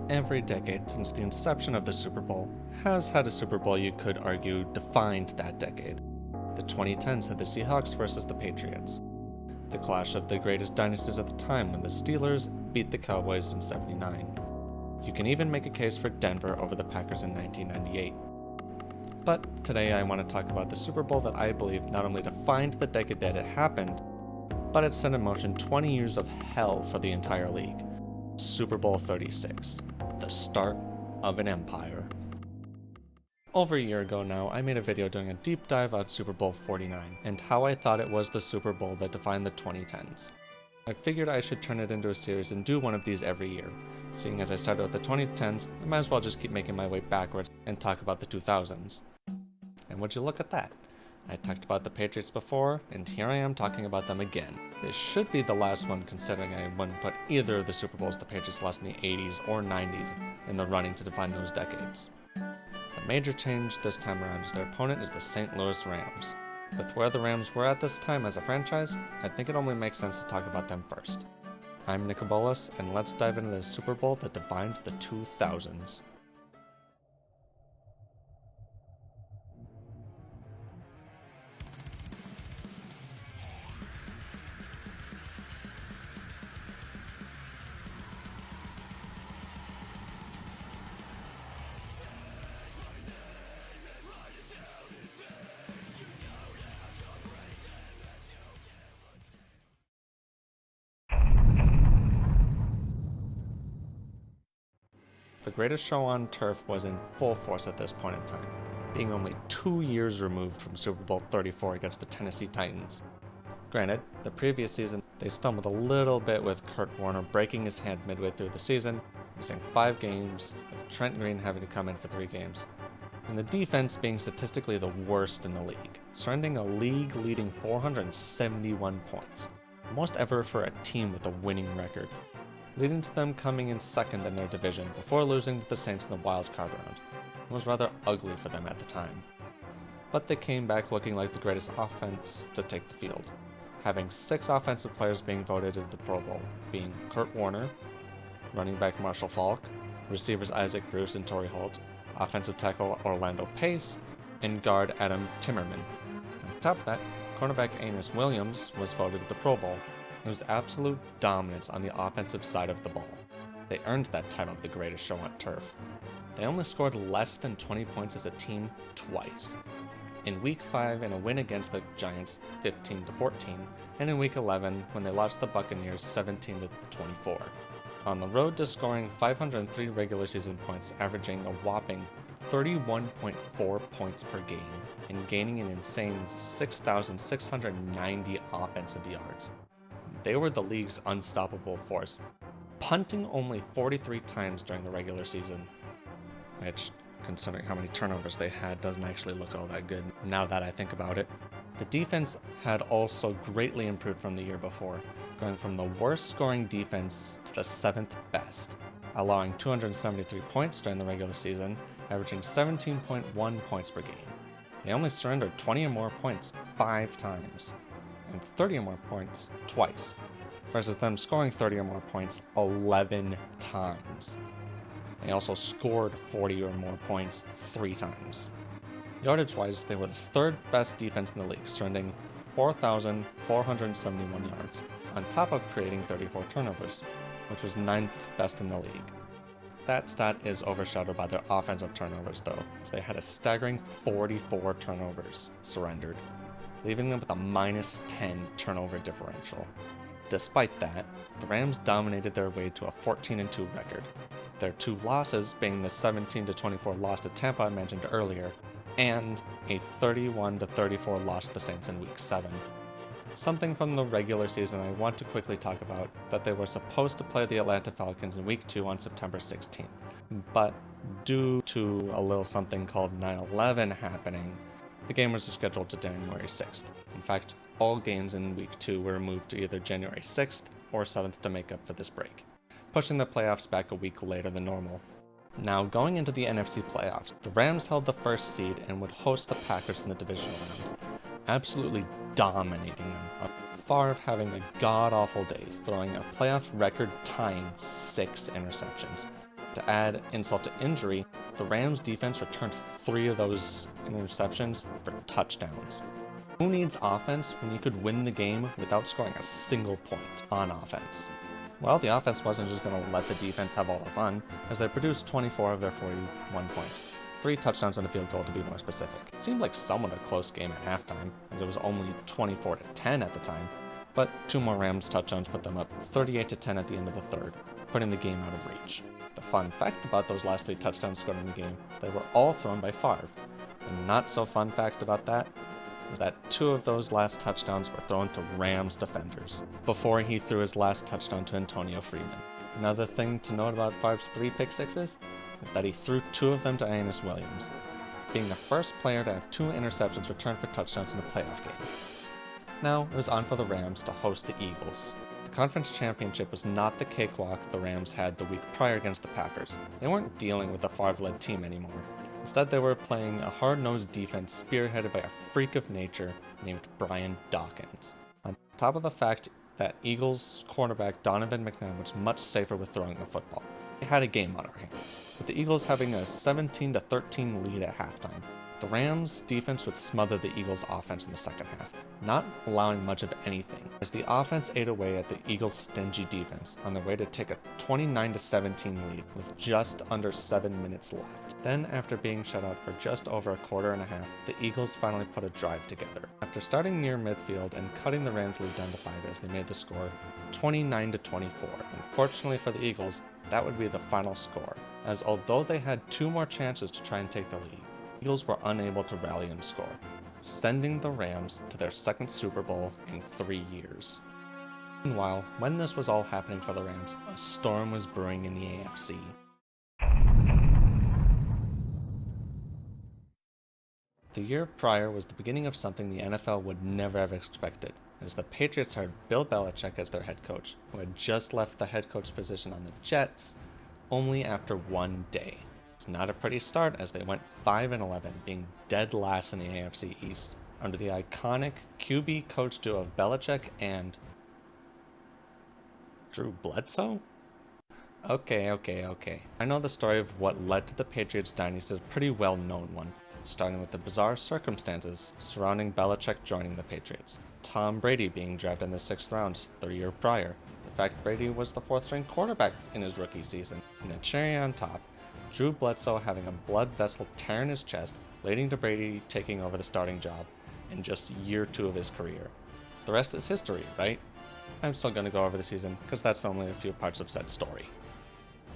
Every decade since the inception of the Super Bowl has had a Super Bowl you could argue defined that decade. The 2010s had the Seahawks versus the Patriots, the clash of the greatest dynasties at the time when the Steelers beat the Cowboys in '79. You can even make a case for Denver over the Packers in 1998. But today I want to talk about the Super Bowl that I believe not only defined the decade that it happened, but it set in motion 20 years of hell for the entire league. Super Bowl 36, the start of an empire. Over a year ago now, I made a video doing a deep dive on Super Bowl 49 and how I thought it was the Super Bowl that defined the 2010s. I figured I should turn it into a series and do one of these every year. Seeing as I started with the 2010s, I might as well just keep making my way backwards and talk about the 2000s. And would you look at that? I talked about the Patriots before, and here I am talking about them again. This should be the last one considering I wouldn't put either of the Super Bowls the Patriots lost in the 80s or 90s in the running to define those decades. The major change this time around is their opponent is the St. Louis Rams. With where the Rams were at this time as a franchise, I think it only makes sense to talk about them first. I'm Nick Bolas, and let's dive into the Super Bowl that defined the 2000s. The greatest show on turf was in full force at this point in time, being only 2 years removed from Super Bowl 34 against the Tennessee Titans. Granted, the previous season, they stumbled a little bit with Kurt Warner breaking his hand midway through the season, missing 5 games, with Trent Green having to come in for 3 games, and the defense being statistically the worst in the league, surrendering a league-leading 471 points, most ever for a team with a winning record, leading to them coming in second in their division before losing to the Saints in the wild card round. It was rather ugly for them at the time. But they came back looking like the greatest offense to take the field, having 6 offensive players being voted into the Pro Bowl, being Kurt Warner, running back Marshall Faulk, receivers Isaac Bruce and Torrey Holt, offensive tackle Orlando Pace, and guard Adam Timmerman. On top of that, cornerback Amos Williams was voted to the Pro Bowl. It was absolute dominance on the offensive side of the ball. They earned that title of the greatest show on turf. They only scored less than 20 points as a team twice. In Week 5 in a win against the Giants 15-14, and in Week 11 when they lost the Buccaneers 17-24. On the road to scoring 503 regular season points, averaging a whopping 31.4 points per game, and gaining an insane 6,690 offensive yards. They were the league's unstoppable force, punting only 43 times during the regular season, which, considering how many turnovers they had, doesn't actually look all that good now that I think about it. The defense had also greatly improved from the year before, going from the worst scoring defense to the 7th best, allowing 273 points during the regular season, averaging 17.1 points per game. They only surrendered 20 or more points 5 times, and 30 or more points twice, versus them scoring 30 or more points 11 times. They also scored 40 or more points 3 times. Yardage-wise, they were the 3rd best defense in the league, surrendering 4,471 yards, on top of creating 34 turnovers, which was 9th best in the league. That stat is overshadowed by their offensive turnovers though, as they had a staggering 44 turnovers surrendered, leaving them with a -10 turnover differential. Despite that, the Rams dominated their way to a 14-2 record, their 2 losses being the 17-24 loss to Tampa I mentioned earlier, and a 31-34 loss to the Saints in Week 7. Something from the regular season I want to quickly talk about, that they were supposed to play the Atlanta Falcons in Week 2 on September 16th, but due to a little something called 9/11 happening, the game was scheduled to January 6th. In fact, all games in Week 2 were moved to either January 6th or 7th to make up for this break, pushing the playoffs back a week later than normal. Now, going into the NFC playoffs, the Rams held the first seed and would host the Packers in the divisional round, absolutely dominating them. Favre having a god-awful day, throwing a playoff record-tying 6 interceptions, To add insult to injury, the Rams defense returned 3 of those interceptions for touchdowns. Who needs offense when you could win the game without scoring a single point on offense? Well, the offense wasn't just going to let the defense have all the fun, as they produced 24 of their 41 points. 3 touchdowns and a field goal to be more specific. It seemed like somewhat a close game at halftime, as it was only 24-10 at the time, but 2 more Rams touchdowns put them up 38-10 at the end of the third, putting the game out of reach. The fun fact about those last 3 touchdowns scored in the game is they were all thrown by Favre. The not so fun fact about that is that 2 of those last touchdowns were thrown to Rams defenders, before he threw his last touchdown to Antonio Freeman. Another thing to note about Favre's 3 pick sixes is that he threw 2 of them to Aeneas Williams, being the first player to have 2 interceptions returned for touchdowns in a playoff game. Now it was on for the Rams to host the Eagles. The conference championship was not the cakewalk the Rams had the week prior against the Packers. They weren't dealing with the Favre-led team anymore. Instead, they were playing a hard-nosed defense spearheaded by a freak of nature named Brian Dawkins. On top of the fact that Eagles cornerback Donovan McNabb was much safer with throwing the football. We had a game on our hands, with the Eagles having a 17-13 lead at halftime. The Rams' defense would smother the Eagles' offense in the second half, not allowing much of anything, as the offense ate away at the Eagles' stingy defense on their way to take a 29-17 lead with just under 7 minutes left. Then, after being shut out for just over a quarter and a half, the Eagles finally put a drive together. After starting near midfield and cutting the Rams' lead down to 5 as they made the score 29-24. Unfortunately for the Eagles, that would be the final score, as although they had 2 more chances to try and take the lead, Eagles were unable to rally and score, sending the Rams to their second Super Bowl in 3 years. Meanwhile, when this was all happening for the Rams, a storm was brewing in the AFC. The year prior was the beginning of something the NFL would never have expected, as the Patriots hired Bill Belichick as their head coach, who had just left the head coach position on the Jets only after 1 day. It's not a pretty start, as they went 5-11, being dead last in the AFC East, under the iconic QB coach duo of Belichick and Drew Bledsoe? Okay. I know the story of what led to the Patriots dynasty is a pretty well-known one, starting with the bizarre circumstances surrounding Belichick joining the Patriots. Tom Brady being drafted in the 6th round the year prior, the fact Brady was the 4th-string quarterback in his rookie season, and the cherry on top, Drew Bledsoe having a blood vessel tear in his chest, leading to Brady taking over the starting job in just year 2 of his career. The rest is history, right? I'm still going to go over the season, because that's only a few parts of said story.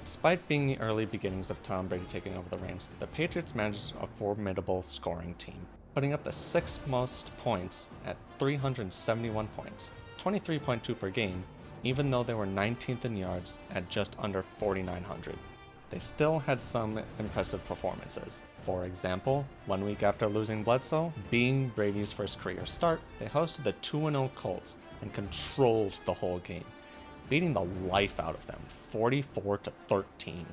Despite being the early beginnings of Tom Brady taking over the Rams, the Patriots managed a formidable scoring team, putting up the 6th most points at 371 points, 23.2 per game, even though they were 19th in yards at just under 4,900. They still had some impressive performances. For example, 1 week after losing Bledsoe, being Brady's first career start, they hosted the 2-0 Colts and controlled the whole game, beating the life out of them, 44-13.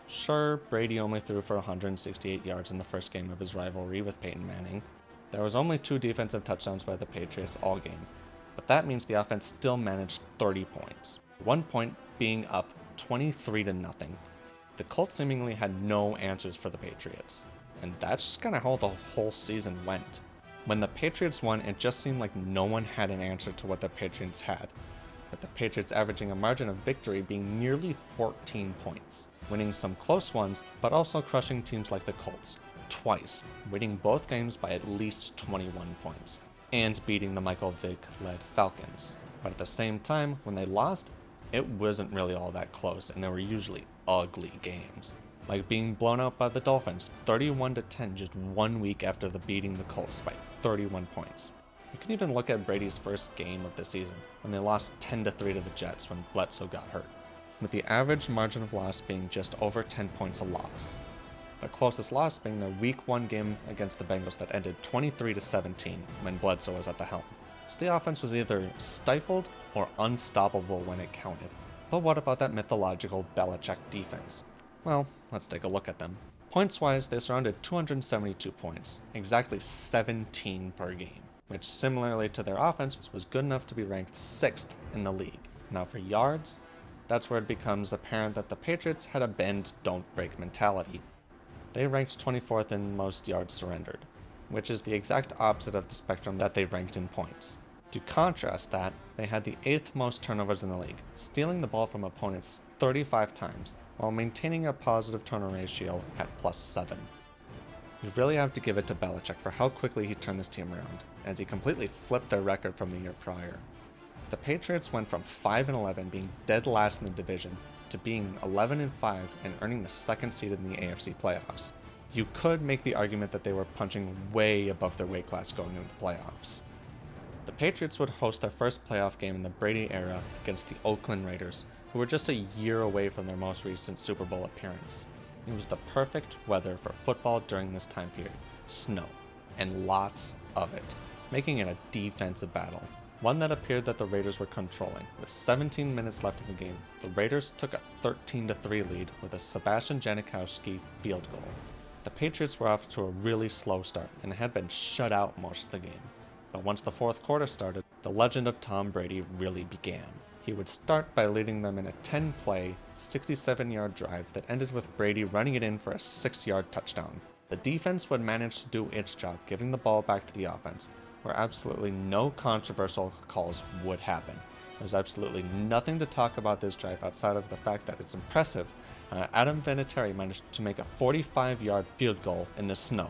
Sure, Brady only threw for 168 yards in the first game of his rivalry with Peyton Manning. There was only 2 defensive touchdowns by the Patriots all game, but that means the offense still managed 30 points, 1 point being up 23-0. The Colts seemingly had no answers for the Patriots, and that's just kind of how the whole season went. When the Patriots won, it just seemed like no one had an answer to what the Patriots had, with the Patriots averaging a margin of victory being nearly 14 points, winning some close ones, but also crushing teams like the Colts twice, winning both games by at least 21 points, and beating the Michael Vick-led Falcons. But at the same time, when they lost, it wasn't really all that close, and they were usually ugly games, like being blown out by the Dolphins 31-10 just 1 week after beating the Colts by 31 points. You can even look at Brady's first game of the season, when they lost 10-3 to the Jets when Bledsoe got hurt, with the average margin of loss being just over 10 points a loss. Their closest loss being their Week 1 game against the Bengals that ended 23-17 when Bledsoe was at the helm. So the offense was either stifled or unstoppable when it counted. But what about that mythological Belichick defense? Well, let's take a look at them. Points-wise, they surrounded 272 points, exactly 17 per game, which similarly to their offense was good enough to be ranked 6th in the league. Now for yards, that's where it becomes apparent that the Patriots had a bend, don't break mentality. They ranked 24th in most yards surrendered, which is the exact opposite of the spectrum that they ranked in points. To contrast that, they had the 8th most turnovers in the league, stealing the ball from opponents 35 times, while maintaining a positive turnover ratio at +7. You really have to give it to Belichick for how quickly he turned this team around, as he completely flipped their record from the year prior. The Patriots went from 5-11 being dead last in the division to being 11-5 and earning the second seed in the AFC playoffs. You could make the argument that they were punching way above their weight class going into the playoffs. The Patriots would host their first playoff game in the Brady era against the Oakland Raiders, who were just a year away from their most recent Super Bowl appearance. It was the perfect weather for football during this time period, snow, and lots of it, making it a defensive battle. One that appeared that the Raiders were controlling. With 17 minutes left in the game, the Raiders took a 13-3 lead with a Sebastian Janikowski field goal. The Patriots were off to a really slow start and had been shut out most of the game. But once the fourth quarter started, the legend of Tom Brady really began. He would start by leading them in a 10-play, 67-yard drive that ended with Brady running it in for a 6-yard touchdown. The defense would manage to do its job, giving the ball back to the offense, where absolutely no controversial calls would happen. There's absolutely nothing to talk about this drive outside of the fact that it's impressive. Adam Vinatieri managed to make a 45-yard field goal in the snow.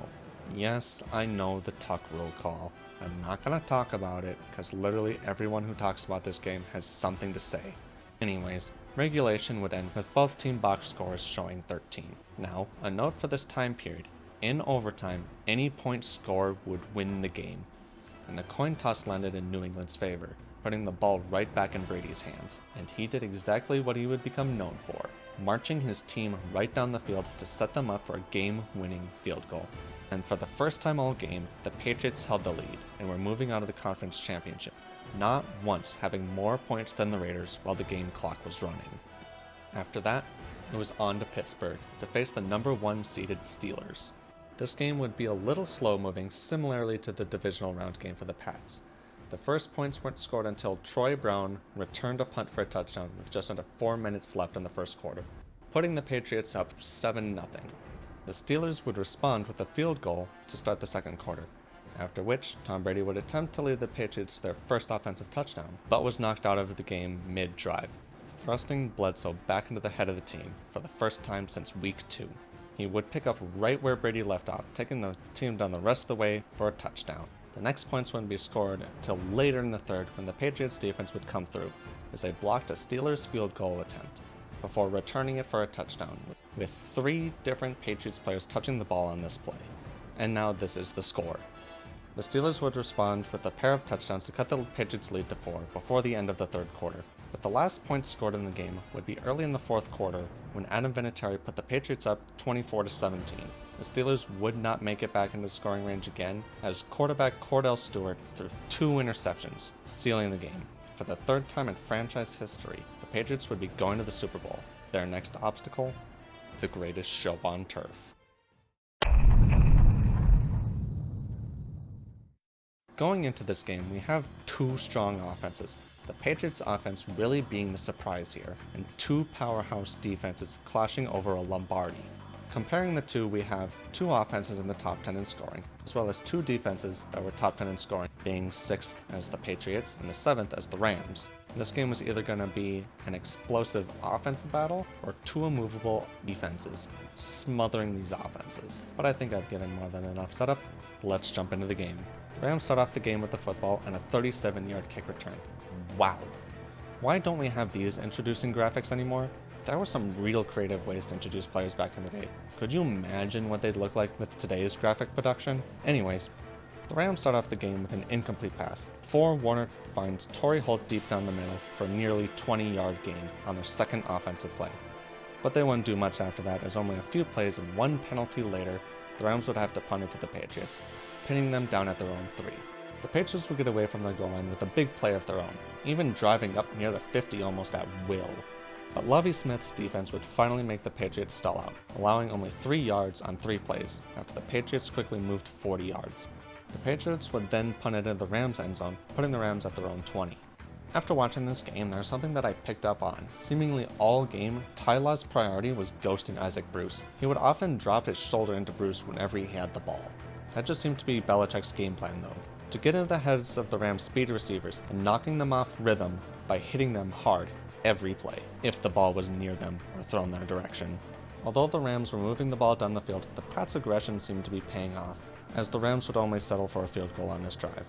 Yes, I know the Tuck rule call. I'm not going to talk about it because literally everyone who talks about this game has something to say. Anyways, regulation would end with both team box scores showing 13. Now, a note for this time period. In overtime, any point scored would win the game. And the coin toss landed in New England's favor, putting the ball right back in Brady's hands, and he did exactly what he would become known for, marching his team right down the field to set them up for a game-winning field goal. And for the first time all game, the Patriots held the lead and were moving on to the conference championship, not once having more points than the Raiders while the game clock was running. After that, it was on to Pittsburgh to face the number 1 seeded Steelers. This game would be a little slow-moving, similarly to the divisional round game for the Pats. The first points weren't scored until Troy Brown returned a punt for a touchdown with just under 4 minutes left in the first quarter, putting the Patriots up 7-0. The Steelers would respond with a field goal to start the second quarter, after which Tom Brady would attempt to lead the Patriots to their first offensive touchdown, but was knocked out of the game mid-drive, thrusting Bledsoe back into the head of the team for the first time since week 2. He would pick up right where Brady left off, taking the team down the rest of the way for a touchdown. The next points wouldn't be scored until later in the third when the Patriots defense would come through, as they blocked a Steelers field goal attempt, before returning it for a touchdown, with 3 different Patriots players touching the ball on this play. And now this is the score. The Steelers would respond with a pair of touchdowns to cut the Patriots' lead to 4 before the end of the third quarter. But the last point scored in the game would be early in the fourth quarter when Adam Vinatieri put the Patriots up 24-17. The Steelers would not make it back into scoring range again as quarterback Cordell Stewart threw 2 interceptions, sealing the game. For the third time in franchise history, the Patriots would be going to the Super Bowl. Their next obstacle? The greatest show on turf. Going into this game, we have 2 strong offenses, the Patriots offense really being the surprise here, and 2 powerhouse defenses clashing over a Lombardi. Comparing the two, we have 2 offenses in the top 10 in scoring, as well as 2 defenses that were top 10 in scoring, being 6th as the Patriots and the 7th as the Rams. This game was either going to be an explosive offensive battle or 2 immovable defenses smothering these offenses. But I think I've given more than enough setup. Let's jump into the game. The Rams start off the game with the football and a 37-yard kick return. Wow. Why don't we have these introducing graphics anymore? There were some real creative ways to introduce players back in the day. Could you imagine what they'd look like with today's graphic production? Anyways, the Rams start off the game with an incomplete pass. Warner finds Torrey Holt deep down the middle for a nearly 20-yard gain on their second offensive play. But they wouldn't do much after that, as only a few plays and 1 penalty later, the Rams would have to punt it to the Patriots, pinning them down at their own 3. The Patriots would get away from their goal line with a big play of their own, even driving up near the 50 almost at will. But Lovie Smith's defense would finally make the Patriots stall out, allowing only 3 yards on 3 plays after the Patriots quickly moved 40 yards. The Patriots would then punt it into the Rams' end zone, putting the Rams at their own 20. After watching this game, there's something that I picked up on. Seemingly all game, Ty Law's priority was ghosting Isaac Bruce. He would often drop his shoulder into Bruce whenever he had the ball. That just seemed to be Belichick's game plan though. To get into the heads of the Rams' speed receivers and knocking them off rhythm by hitting them hard every play, if the ball was near them or thrown their direction. Although the Rams were moving the ball down the field, the Pats' aggression seemed to be paying off, as the Rams would only settle for a field goal on this drive.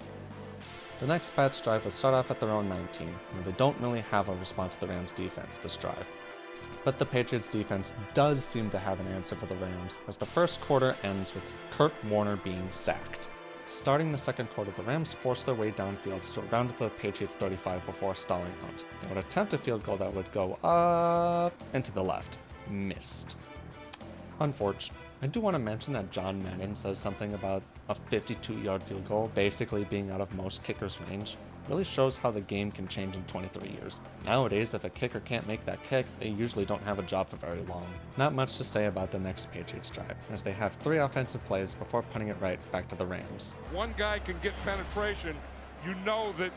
The next Pats drive would start off at their own 19, where they don't really have a response to the Rams' defense this drive. But the Patriots' defense does seem to have an answer for the Rams, as the first quarter ends with Kurt Warner being sacked. Starting the second quarter, the Rams forced their way downfield to around the Patriots' 35 before stalling out. They would attempt a field goal that would go up and to the left. Missed. Unfortunate. I do want to mention that John Madden says something about a 52-yard field goal basically being out of most kickers' range. Really shows how the game can change in 23 years. Nowadays, if a kicker can't make that kick, they usually don't have a job for very long. Not much to say about the next Patriots drive, as they have 3 offensive plays before punting it right back to the Rams. One guy can get penetration, you know that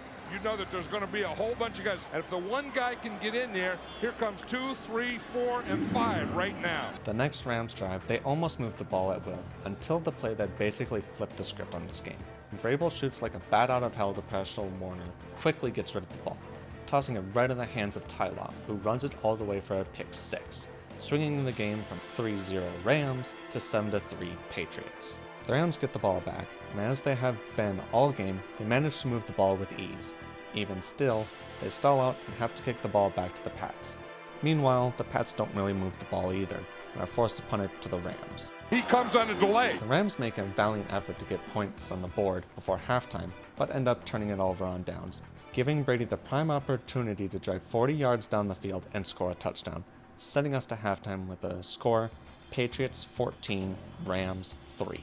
there's going to be a whole bunch of guys. And if the one guy can get in there, here comes 2, 3, 4, and 5 right now. The next Rams drive, they almost moved the ball at will, until the play that basically flipped the script on this game. Vrabel shoots like a bat out of hell to pressure Warner, quickly gets rid of the ball, tossing it right in the hands of Ty Law, who runs it all the way for a pick 6, swinging the game from 3-0 Rams to 7-3 Patriots. The Rams get the ball back, and as they have been all game, they manage to move the ball with ease. Even still, they stall out and have to kick the ball back to the Pats. Meanwhile, the Pats don't really move the ball either, and are forced to punt it to the Rams. He comes on a delay. The Rams make a valiant effort to get points on the board before halftime, but end up turning it over on downs, giving Brady the prime opportunity to drive 40 yards down the field and score a touchdown, sending us to halftime with a score, Patriots 14, Rams 3.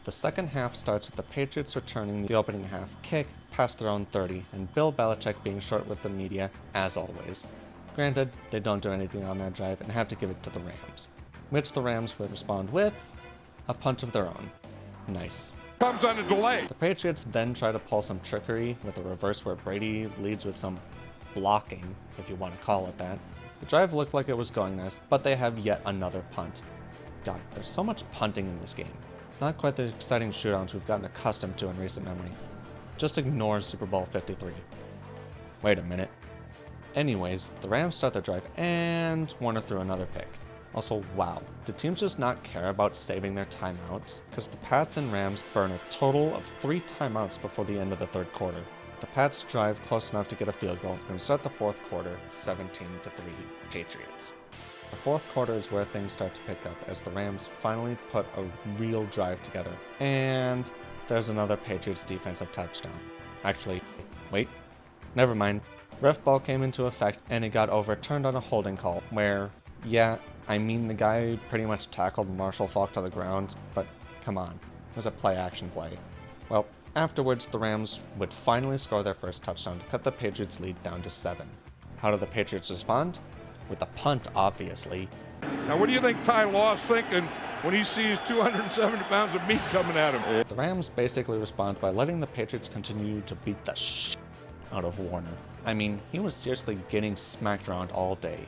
The second half starts with the Patriots returning the opening half kick past their own 30, and Bill Belichick being short with the media, as always. Granted, they don't do anything on that drive and have to give it to the Rams, which the Rams would respond with a punt of their own. Nice. Comes on a delay. The Patriots then try to pull some trickery with a reverse where Brady leads with some blocking, if you want to call it that. The drive looked like it was going nice, but they have yet another punt. God, there's so much punting in this game. Not quite the exciting shootouts we've gotten accustomed to in recent memory. Just ignore Super Bowl 53. Wait a minute. Anyways, the Rams start their drive, and Warner threw another pick. Also, wow, did teams just not care about saving their timeouts? Because the Pats and Rams burn a total of 3 timeouts before the end of the third quarter. The Pats drive close enough to get a field goal, and start the fourth quarter 17-3 Patriots. The fourth quarter is where things start to pick up, as the Rams finally put a real drive together. And there's another Patriots defensive touchdown. Actually, wait, never mind. Ref ball came into effect, and it got overturned on a holding call, where, yeah, I mean the guy pretty much tackled Marshall Faulk to the ground, but come on, it was a play-action play. Well, afterwards, the Rams would finally score their first touchdown to cut the Patriots' lead down to 7. How did the Patriots respond? With a punt, obviously. Now, what do you think Ty Law's thinking when he sees 270 pounds of meat coming at him? The Rams basically respond by letting the Patriots continue to beat the shit out of Warner. I mean, he was seriously getting smacked around all day.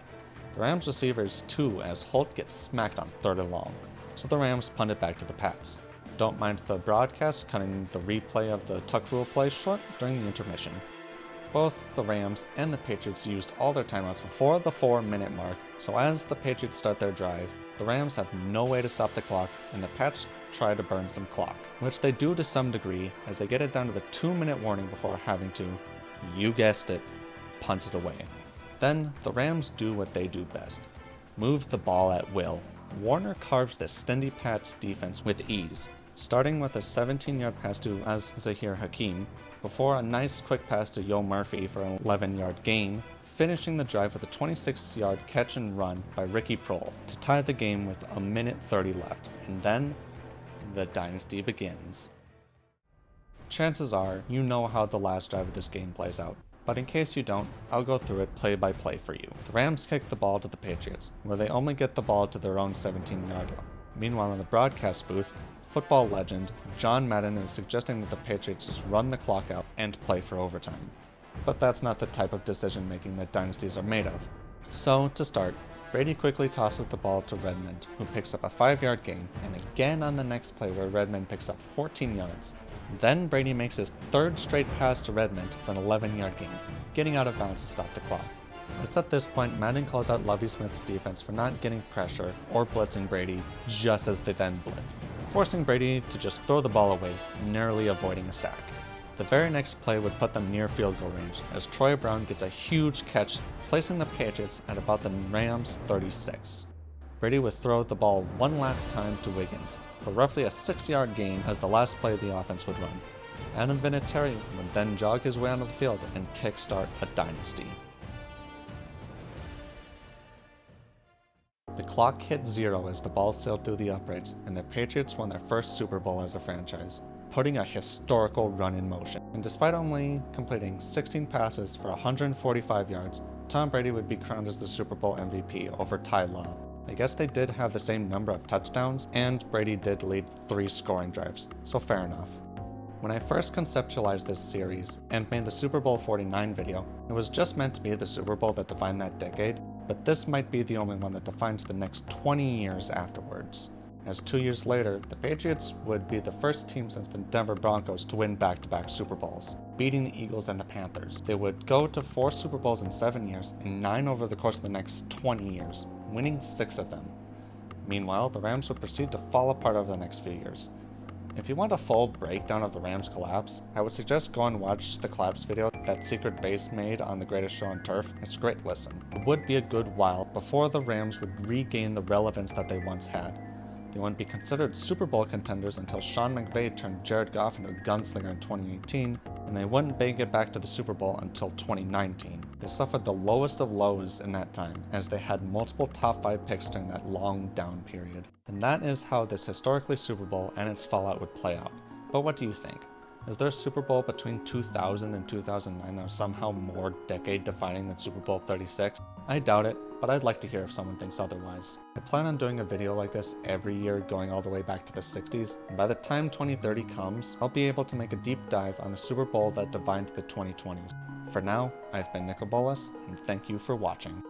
The Rams receivers too, as Holt gets smacked on 3rd and long, so the Rams punt it back to the Pats. Don't mind the broadcast cutting the replay of the tuck rule play short during the intermission. Both the Rams and the Patriots used all their timeouts before the 4-minute mark, so as the Patriots start their drive, the Rams have no way to stop the clock, and the Pats try to burn some clock, which they do to some degree as they get it down to the 2-minute warning before having to, you guessed it, punt it away. Then the Rams do what they do best, move the ball at will. Warner carves the Stendy Pats defense with ease, starting with a 17-yard pass to Zahir Hakim, before a nice quick pass to Yo Murphy for an 11-yard gain, finishing the drive with a 26-yard catch and run by Ricky Prohl to tie the game with a minute 30 left, and then the Dynasty begins. Chances are you know how the last drive of this game plays out, but in case you don't, I'll go through it play by play for you. The Rams kick the ball to the Patriots, where they only get the ball to their own 17-yard line. Meanwhile, in the broadcast booth, football legend John Madden is suggesting that the Patriots just run the clock out and play for overtime. But that's not the type of decision making that dynasties are made of. So, to start, Brady quickly tosses the ball to Redmond, who picks up a 5-yard gain, and again on the next play where Redmond picks up 14 yards. Then Brady makes his third straight pass to Redmond for an 11-yard gain, getting out of bounds to stop the clock. It's at this point Madden calls out Lovie Smith's defense for not getting pressure or blitzing Brady just as they then blitz, forcing Brady to just throw the ball away, narrowly avoiding a sack. The very next play would put them near field goal range, as Troy Brown gets a huge catch, placing the Patriots at about the Rams' 36. Brady would throw the ball one last time to Wiggins, for roughly a 6-yard gain as the last play the offense would run. Adam Vinatieri would then jog his way onto the field and kickstart a dynasty. The clock hit 0 as the ball sailed through the uprights, and the Patriots won their first Super Bowl as a franchise, putting a historical run in motion. And despite only completing 16 passes for 145 yards, Tom Brady would be crowned as the Super Bowl MVP over Ty Law. I guess they did have the same number of touchdowns, and Brady did lead 3 scoring drives, so fair enough. When I first conceptualized this series and made the Super Bowl 49 video, it was just meant to be the Super Bowl that defined that decade, but this might be the only one that defines the next 20 years afterwards, as 2 years later, the Patriots would be the first team since the Denver Broncos to win back-to-back Super Bowls, beating the Eagles and the Panthers. They would go to 4 Super Bowls in 7 years and 9 over the course of the next 20 years, winning 6 of them. Meanwhile, the Rams would proceed to fall apart over the next few years. If you want a full breakdown of the Rams' collapse, I would suggest go and watch the collapse video that Secret Base made on The Greatest Show on Turf. It's a great listen. It would be a good while before the Rams would regain the relevance that they once had. They wouldn't be considered Super Bowl contenders until Sean McVay turned Jared Goff into a gunslinger in 2018, and they wouldn't make it back to the Super Bowl until 2019. They suffered the lowest of lows in that time, as they had multiple top 5 picks during that long down period. And that is how this historically Super Bowl and its fallout would play out. But what do you think? Is there a Super Bowl between 2000 and 2009 that was somehow more decade-defining than Super Bowl 36? I doubt it, but I'd like to hear if someone thinks otherwise. I plan on doing a video like this every year going all the way back to the 60s, and by the time 2030 comes, I'll be able to make a deep dive on the Super Bowl that defined the 2020s. For now, I've been Nicobolas, and thank you for watching.